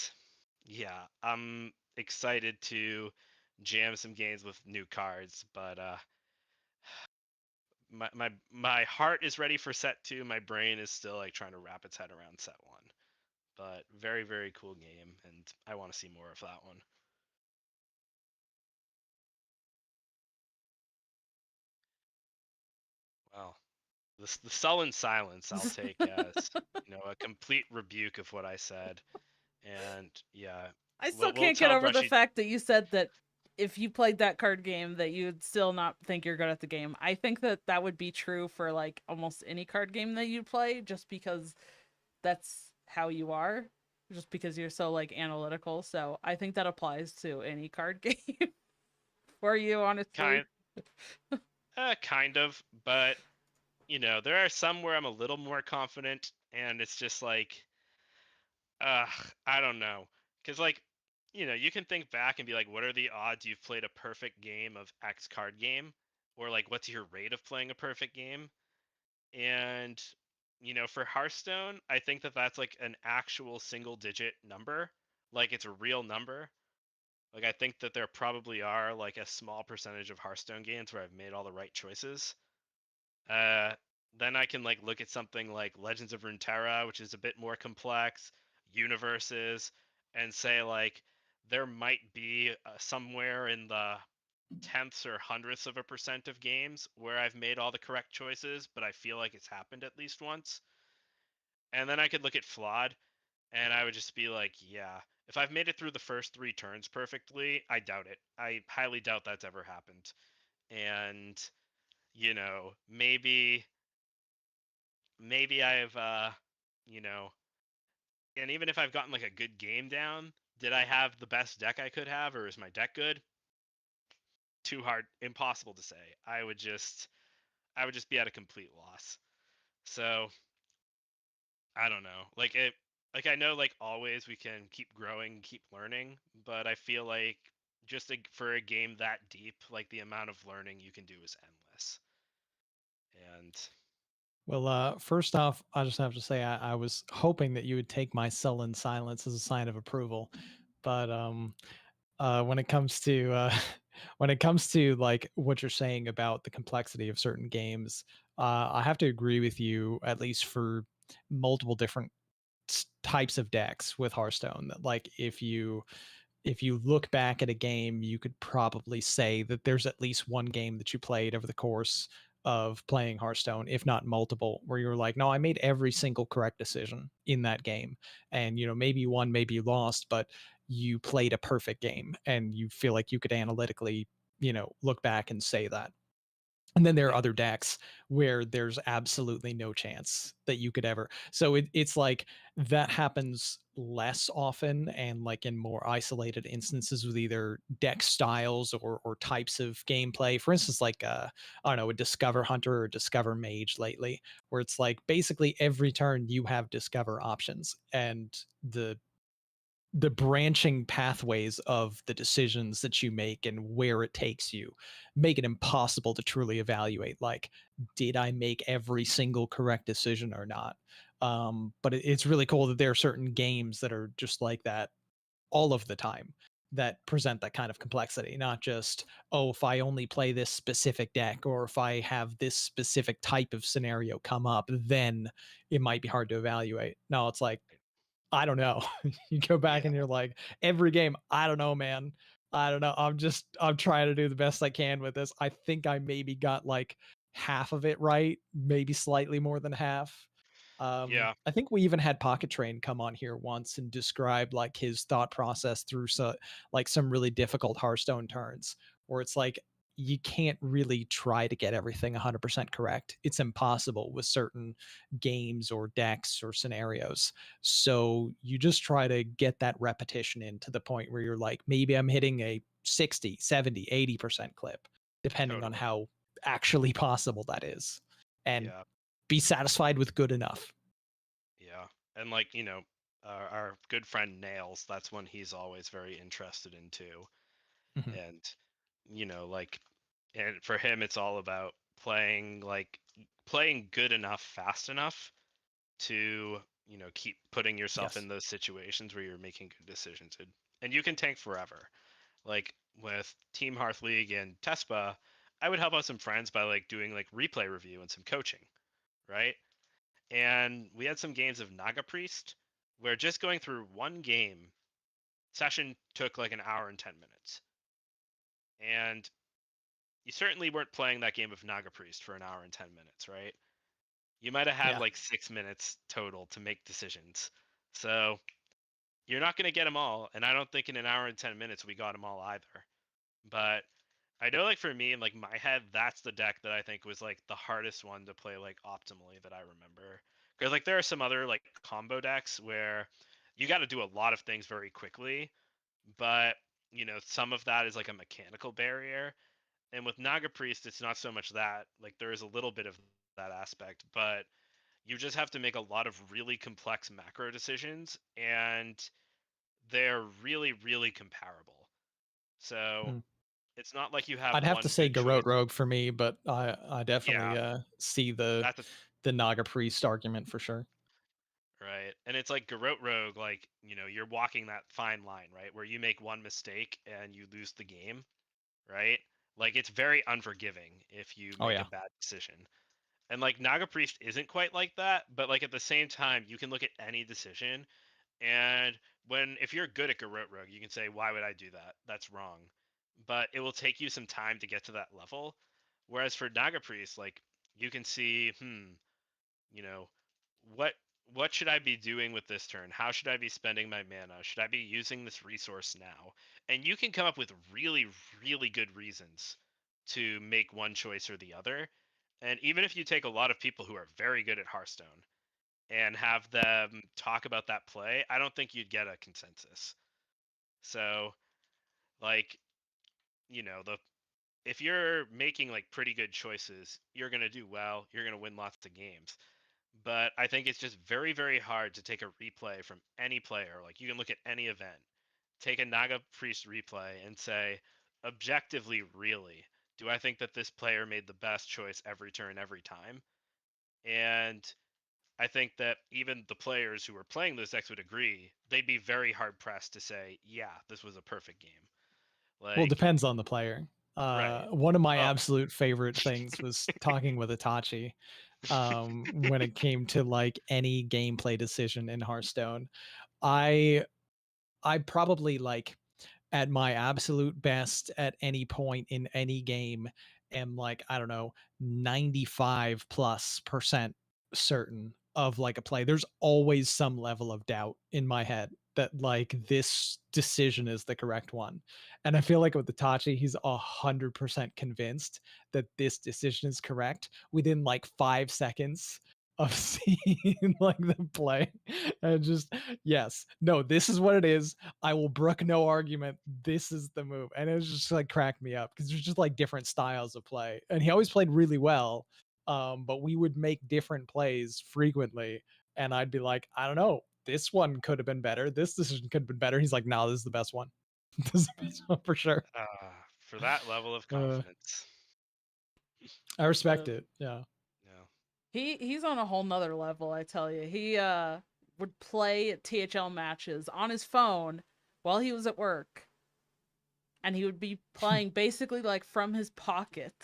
yeah, I'm excited to jam some games with new cards, but my heart is ready for set 2. My brain is still trying to wrap its head around set 1. But very, very cool game, and I want to see more of that one. Well, the sullen silence I'll take as a complete rebuke of what I said. And yeah, I still we'll can't get tell over the Brushy. fact that you said that if you played that card game that you'd still not think you're good at the game. I think that would be true for almost any card game that you play, just because that's how you are, just because you're so analytical. So I think that applies to any card game for you, honestly. Kind of, but there are some where I'm a little more confident, and it's just I don't know, because you can think back and be like, what are the odds you've played a perfect game of X card game, or what's your rate of playing a perfect game? And for Hearthstone, I think that's an actual single digit number, it's a real number. I think that there probably are a small percentage of Hearthstone games where I've made all the right choices. Then I can look at something like Legends of Runeterra, which is a bit more complex, universes, and say there might be somewhere in the tenths or hundredths of a percent of games where I've made all the correct choices, but I feel like it's happened at least once. And then I could look at Flawed, and I would just be like, yeah, if I've made it through the first 3 turns perfectly, I doubt it. I highly doubt that's ever happened. And maybe I've and even if I've gotten a good game down, did I have the best deck I could have, or is my deck good? Too hard, impossible to say. I would just be at a complete loss. So I don't know. I know always we can keep growing, keep learning, but I feel just for a game that deep, the amount of learning you can do is endless. And well, first off, I just have to say I was hoping that you would take my sullen silence as a sign of approval, but when it comes to When it comes to like what you're saying about the complexity of certain games, I have to agree with you at least for multiple different types of decks with Hearthstone. That like if you look back at a game, you could probably say that there's at least one game that you played over the course of playing Hearthstone, if not multiple, where you're like, no, I made every single correct decision in that game. And, maybe you won, maybe you lost, but you played a perfect game and you feel like you could analytically, look back and say that. And then there are Yeah, other decks where there's absolutely no chance that you could ever. So it's like that happens less often and like in more isolated instances with either deck styles or types of gameplay. For instance, like I don't know, a Discover Hunter or Discover Mage lately, where it's like basically every turn you have Discover options and the branching pathways of the decisions that you make and where it takes you make it impossible to truly evaluate like did I make every single correct decision or not. But it's really cool that there are certain games that are just like that all of the time that present that kind of complexity, not just, oh, if I only play this specific deck or if I have this specific type of scenario come up, then it might be hard to evaluate. No, it's like I don't know. You go back yeah, and you're like, every game, I don't know, man. I don't know. I'm trying to do the best I can with this. I think I maybe got like half of it right, maybe slightly more than half. yeah, I think we even had Pocket Train come on here once and describe like his thought process through like some really difficult Hearthstone turns where it's like you can't really try to get everything 100% correct. It's impossible with certain games or decks or scenarios. So you just try to get that repetition in to the point where you're like, maybe I'm hitting a 60, 70, 80% clip, depending on totally. how actually possible that is. And Yeah, be satisfied with good enough. yeah. And like, our good friend Nails, that's one he's always very interested in too. Mhm. And, like, and for him, it's all about playing good enough, fast enough to, keep putting yourself in Yes. those situations where you're making good decisions. And you can tank forever. Like with Team Hearth League and Tespa, I would help out some friends by like doing like replay review and some coaching, right? And we had some games of Naga Priest where just going through one game session took like an hour and 10 minutes. And you certainly weren't playing that game of Naga Priest for an hour and 10 minutes, right? You might have had Yeah. like 6 minutes total to make decisions. So you're not going to get them all. And I don't think in an hour and 10 minutes we got them all either. But I know, like, for me, in like my head, that's the deck that I think was like the hardest one to play like optimally that I remember. Because like there are some other like combo decks where you got to do a lot of things very quickly, but some of that is like a mechanical barrier. And with Naga Priest, it's not so much that. Like there is a little bit of that aspect, but you just have to make a lot of really complex macro decisions, and they're really, really comparable. So Mm. it's not like you have I'd have to one say good Garrote choice. Rogue for me, but I definitely Yeah, see the that's a, the Naga Priest argument for sure. right. And it's like Garrote Rogue, like, you're walking that fine line, right? Where you make one mistake and you lose the game, right? Like it's very unforgiving if you Oh make a yeah. bad decision. And like Naga Priest isn't quite like that, but like at the same time, you can look at any decision, and if you're good at Garrote Rogue, you can say, why would I do that? That's wrong. But it will take you some time to get to that level. Whereas for Naga Priest, like you can see, you know, what what should I be doing with this turn? How should I be spending my mana? Should I be using this resource now? And you can come up with really, really good reasons to make one choice or the other. And even if you take a lot of people who are very good at Hearthstone and have them talk about that play, I don't think you'd get a consensus. So, like, the if you're making like pretty good choices, you're going to do well, you're going to win lots of games. But I think it's just very, very hard to take a replay from any player. Like you can look at any event, take a Naga Priest replay and say, objectively, really, do I think that this player made the best choice every turn, every time? And I think that even the players who were playing those decks would agree they'd be very hard pressed to say, yeah, this was a perfect game. Well, it Like, depends on the player. right. One of my Oh, absolute favorite things was talking with Itachi when it came to like any gameplay decision in Hearthstone. I I probably like at my absolute best at any point in any game am like, I don't know, 95+% certain of like a play. There's always some level of doubt in my head that like this decision is the correct one. And I feel like with Itachi, he's 100% convinced that this decision is correct within like 5 seconds of seeing like the play. And just, yes, no, this is what it is. I will brook no argument. This is the move. And it was just like cracked me up because there's just like different styles of play. And he always played really well. But we would make different plays frequently. And I'd be like, I don't know, this one could have been better. This decision could have been better. He's like, no, this is the best one. This is the best one for sure. for that level of Uh, confidence. I respect Uh, it. Yeah. Yeah. he's on a whole nother level, I tell you. He would play THL matches on his phone while he was at work, and he would be playing basically like from his pocket,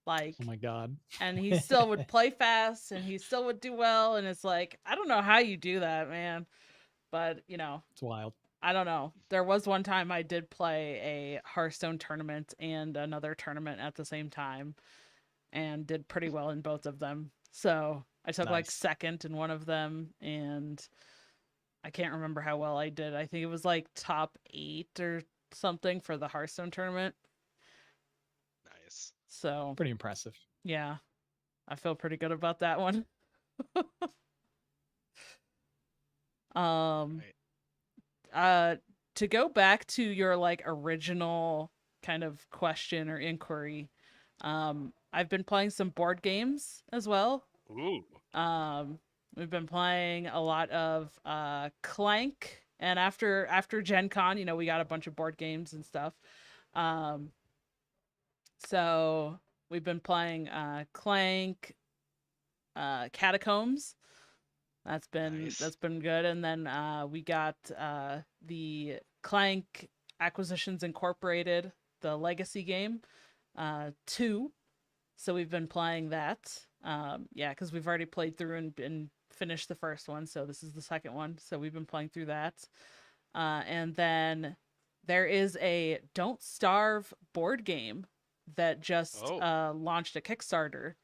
like, Oh my God. and he still would play fast, and he still would do well, and it's like, I don't know how you do that, man, but you know, It's wild. I don't know. There was one time I did play a Hearthstone tournament and another tournament at the same time, and did pretty well in both of them. So I took like Nice. second in one of them, and I can't remember how well I did. I think it was like top 8 or something for the Hearthstone tournament. Nice. So Pretty impressive. yeah, I feel pretty good about that one. Right. To go back to your like original kind of question or inquiry, I've been playing some board games as well. Ooh. We've been playing a lot of Clank, and after Gen Con, you know, we got a bunch of board games and stuff. So we've been playing Clank, Catacombs. That's been Nice. good. And then we got the Clank Acquisitions Incorporated, the legacy game, 2. So we've been playing that. Yeah, because we've already played through and finished the first one, so this is the second one. So we've been playing through that. And then there is a Don't Starve board game that just launched a Kickstarter.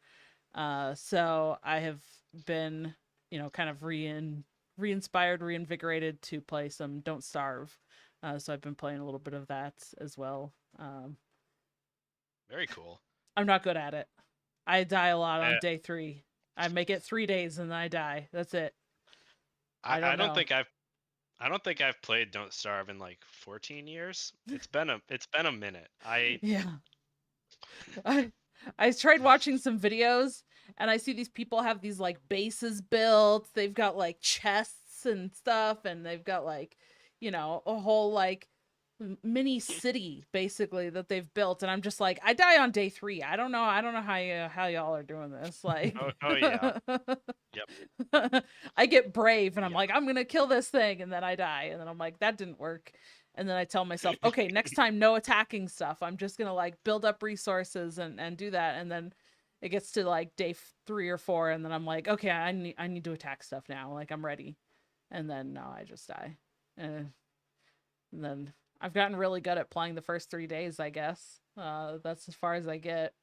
So I have been, you know, kind of re-inspired, reinvigorated to play some Don't Starve. So I've been playing a little bit of that as well. Very cool. I'm not good at it. I die a lot on day 3. I make it 3 days and then I die. That's it. I don't know. I don't think I've played Don't Starve in like 14 years. It's been a minute. Yeah. I tried watching some videos, and I see these people have these like bases built. They've got like chests and stuff, and they've got like, you know, a whole like mini city basically that they've built, and I'm just like, I die on day 3. I don't know how y'all are doing this. Like, oh yeah. Yep. I get brave, and I'm Yeah. like, I'm gonna kill this thing, and then I die, and then I'm like, that didn't work. And then I tell myself, okay, next time, no attacking stuff. I'm just going to like build up resources and do that. And then it gets to like day 3 or 4. And then I'm like, okay, I need to attack stuff now. Like, I'm ready. And then no, I just die. And then I've gotten really good at playing the first 3 days, I guess. That's as far as I get.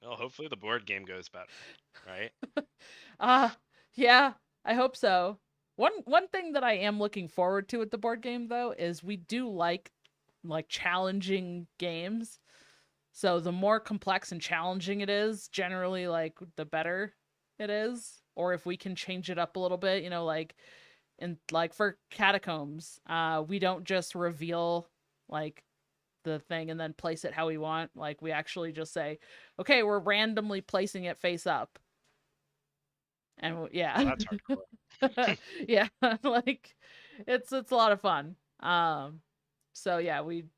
Well, hopefully the board game goes better, right? Yeah, I hope so. One thing that I am looking forward to with the board game though is we do like challenging games. So the more complex and challenging it is, generally like the better it is. Or if we can change it up a little bit, you know, like for Catacombs, we don't just reveal like the thing and then place it how we want. Like we actually just say, okay, we're randomly placing it face up. And yeah. Oh, that's hardcore. Yeah, like it's a lot of fun. So yeah, we've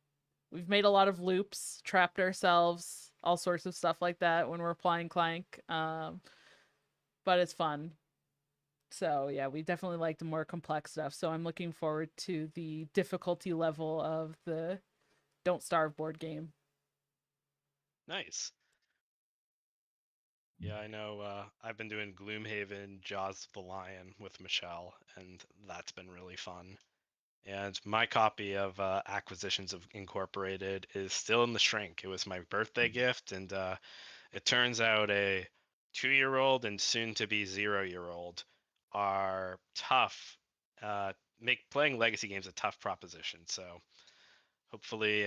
made a lot of loops, trapped ourselves, all sorts of stuff like that when we're playing Clank. But it's fun. So yeah, we definitely like the more complex stuff. So I'm looking forward to the difficulty level of the Don't Starve board game. Nice. Yeah, I know. I've been doing Gloomhaven, Jaws of the Lion with Michelle, and that's been really fun. And my copy of Acquisitions of Incorporated is still in the shrink. It was my birthday gift, and it turns out a 2-year-old and soon to be 0-year-old are tough. Make playing legacy games a tough proposition. So hopefully,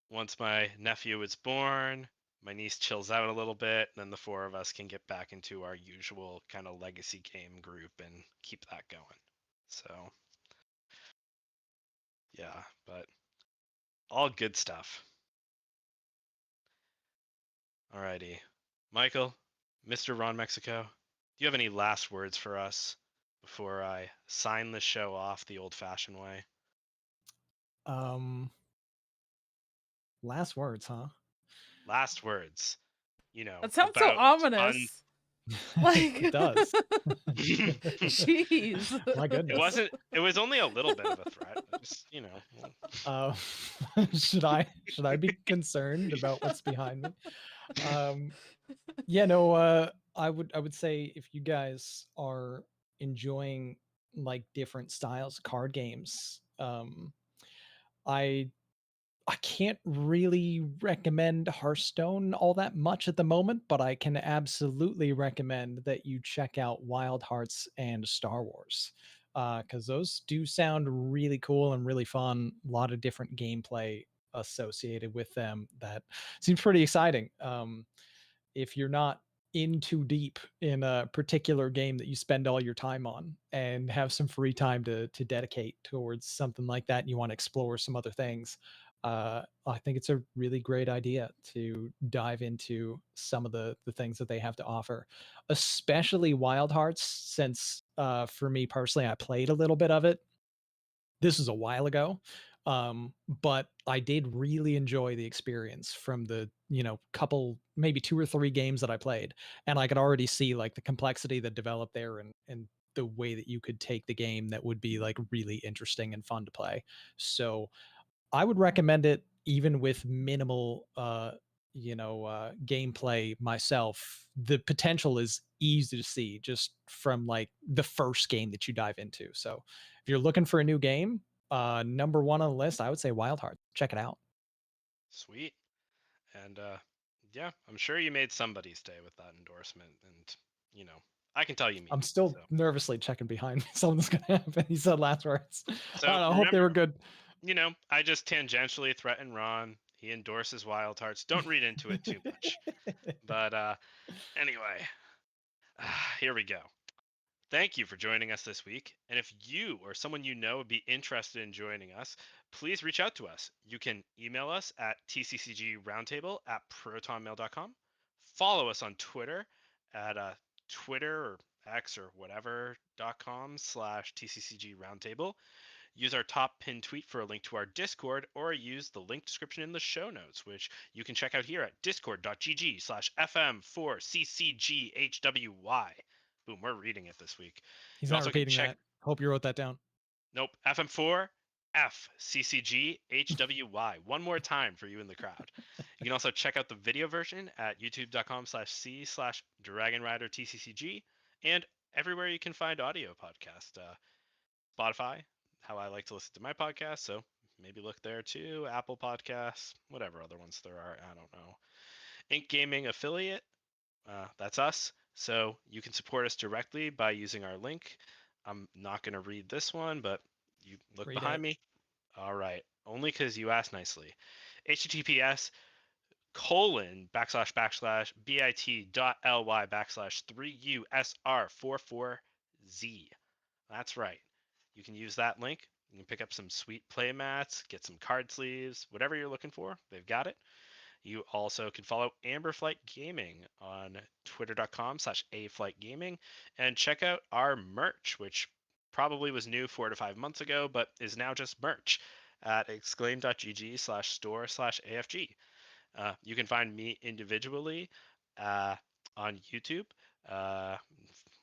once my nephew is born, my niece chills out a little bit, then the four of us can get back into our usual kind of legacy game group and keep that going. So yeah, but all good stuff. Alrighty. Michael, Mr. RonMexico, do you have any last words for us before I sign the show off the old-fashioned way? Last words, huh? Last words, That sounds so about ominous. Like It does. Jeez. My goodness. It was only a little bit of a threat. Just, Should I be concerned about what's behind me? Yeah, no, I would say if you guys are enjoying like different styles of card games, I I can't really recommend Hearthstone all that much at the moment, but I can absolutely recommend that you check out Wild Hearts and Star Wars. Because those do sound really cool and really fun. A lot of different gameplay associated with them that seems pretty exciting. If you're not in too deep in a particular game that you spend all your time on and have some free time to dedicate towards something like that and you want to explore some other things, I think it's a really great idea to dive into some of the things that they have to offer, especially Wild Hearts, since for me personally, I played a little bit of it. This was a while ago, but I did really enjoy the experience from the couple, maybe 2 or 3 games that I played, and I could already see like the complexity that developed there and the way that you could take the game that would be like really interesting and fun to play. So I would recommend it even with minimal gameplay myself. The potential is easy to see just from like the first game that you dive into. So if you're looking for a new game, number one on the list, I would say Wild Heart. Check it out. Sweet. And yeah, I'm sure you made somebody's day with that endorsement. And, I can tell you mean I'm it. still So, nervously checking behind me. Something's gonna happen. He said last words. I so don't know. I hope they were remember, good. I just tangentially threatened Ron. He endorses Wild Hearts. Don't read into it too much. But anyway, here we go. Thank you for joining us this week. And if you or someone you know would be interested in joining us, please reach out to us. You can email us at tccgroundtable@protonmail.com. Follow us on Twitter at Twitter or X or whatever.com/tccgroundtable. Use our top pinned tweet for a link to our Discord, or use the link description in the show notes, which you can check out here at discord.gg/fm4ccghwy. Boom, we're reading it this week. He's You not also can repeating check. that. Hope you wrote that down. Nope, FM4 FCCGHWY. One more time for you in the crowd. You can also check out the video version at youtube.com/c/dragonrider TCCG and everywhere you can find audio podcast. Spotify, how I like to listen to my podcast, so maybe look there too. Apple Podcasts, whatever other ones there are, I don't know. Ink Gaming affiliate, that's us. So you can support us directly by using our link. I'm not going to read this one, but you look Read behind it. me. All right, only because you asked nicely. https://bit.ly/3USR44Z. That's right. You can use that link. You can pick up some sweet play mats, get some card sleeves, whatever you're looking for. They've got it. You also can follow Amberflight Gaming on twitter.com/aflightgaming and check out our merch, which probably was new 4 to 5 months ago, but is now just merch at exclaim.gg/store/AFG. You can find me individually on YouTube.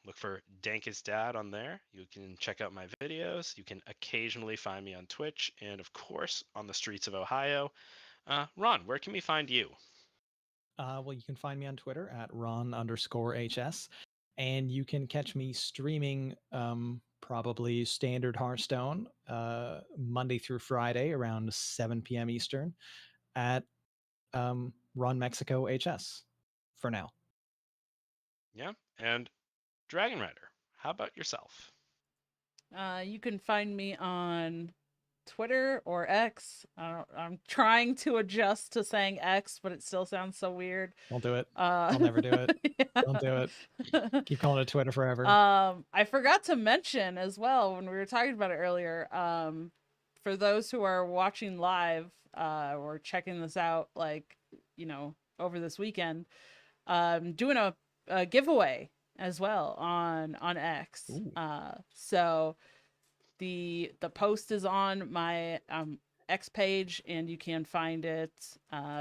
Look for DankestDad on there. You can check out my videos. You can occasionally find me on Twitch and, of course, on the streets of Ohio. Ron, where can we find you? Well, you can find me on Twitter at Ron_HS, and you can catch me streaming probably standard Hearthstone Monday through Friday around 7 p.m. Eastern at RonMexico HS for now. Yeah, and dragonrider, how about yourself? You can find me on Twitter or X. I'm trying to adjust to saying X, but it still sounds so weird. Won't do it. I'll never do it. Don't do it. Keep calling it Twitter forever. I forgot to mention as well when we were talking about it earlier. For those who are watching live or checking this out, like, you know, over this weekend, doing a giveaway as well on X. So the post is on my X page, and you can find it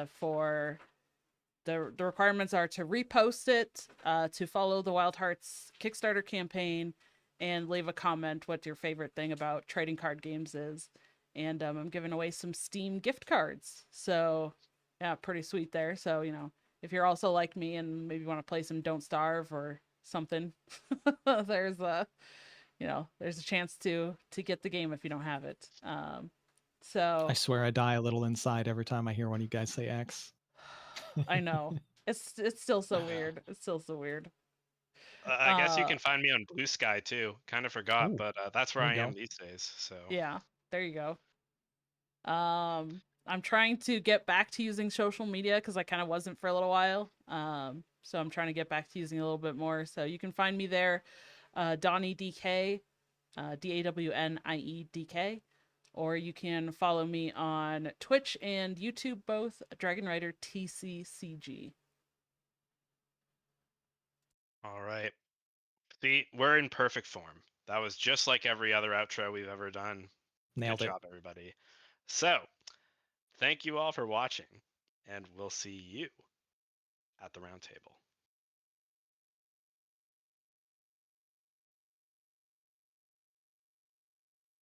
for the requirements are to repost it, to follow the Wild Hearts Kickstarter campaign, and leave a comment what your favorite thing about trading card games is. And I'm giving away some Steam gift cards. So yeah, pretty sweet there. So, you know, if you're also like me and maybe want to play some Don't Starve or something, there's a, you know, there's a chance to get the game if you don't have it. So I swear I die a little inside every time I hear one of you guys say X. I know. It's still so weird. It's still so weird. I guess you can find me on Blue Sky too. Kind of forgot, Ooh, but that's where there I you am go. these days. So Yeah, there you go. I'm trying to get back to using social media because I kind of wasn't for a little while. So I'm trying to get back to using a little bit more. So you can find me there, Donnie DK, DAWNIEDK, or you can follow me on Twitch and YouTube, both dragonrider TCCG. all right. See, we're in perfect form. That was just like every other outro we've ever done. Nailed Good it. job, everybody. So, thank you all for watching, and we'll see you at the round table.